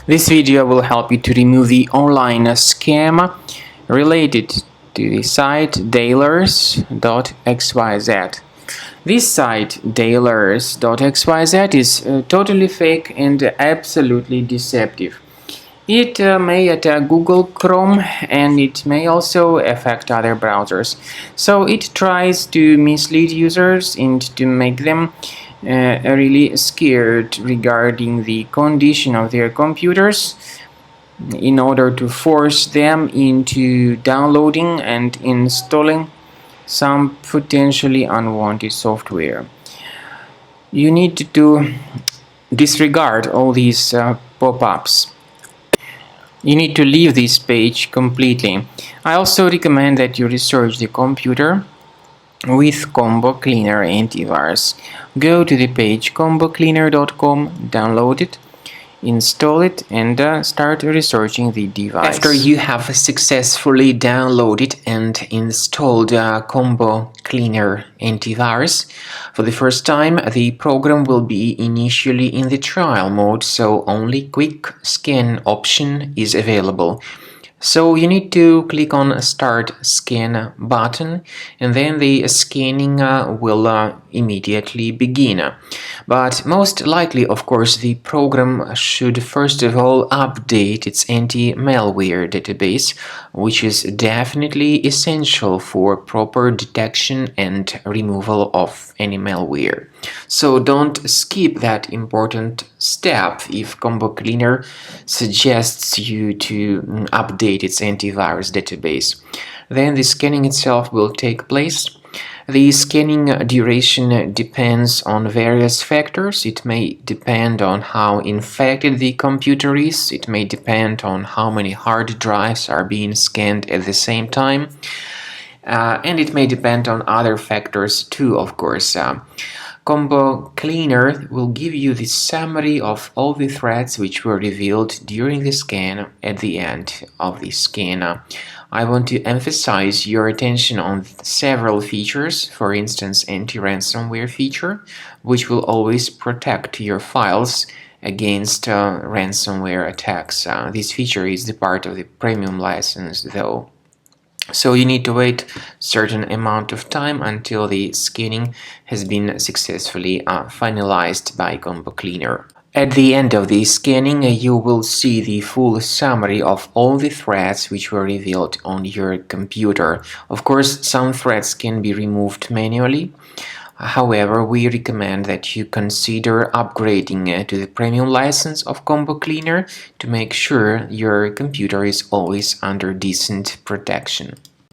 This video will help you to remove the online scam related to the site Dalers.xyz. This site Dalers.xyz is totally fake and absolutely deceptive. It may attack Google Chrome and it may also affect other browsers. So it tries to mislead users and to make them really scared regarding the condition of their computers in order to force them into downloading and installing some potentially unwanted software. You need to disregard all these pop-ups. You need to leave this page completely. I also recommend that you research the computer with Combo Cleaner antivirus. Go to the page combocleaner.com, download it, install it, and start researching the device. After you have successfully downloaded and installed Combo Cleaner antivirus, for the first time the program will be initially in the trial mode, so only quick scan option is available. So you need to click on Start Scan button, and then the scanning will immediately begin. But most likely, of course, the program should first of all update its anti-malware database, which is definitely essential for proper detection and removal of any malware. So don't skip that important step if Combo Cleaner suggests you to update its antivirus database. Then the scanning itself will take place. The scanning duration depends on various factors. It may depend on how infected the computer is. It may depend on how many hard drives are being scanned at the same time. And it may depend on other factors too, of course. Combo Cleaner will give you the summary of all the threats which were revealed during the scan at the end of the scan. I want to emphasize your attention on several features, for instance anti-ransomware feature, which will always protect your files against ransomware attacks. This feature is the part of the premium license though. So you need to wait a certain amount of time until the scanning has been successfully finalized by Combo Cleaner. At the end of the scanning, you will see the full summary of all the threats which were revealed on your computer. Of course, some threats can be removed manually. However, we recommend that you consider upgrading to the premium license of Combo Cleaner to make sure your computer is always under decent protection.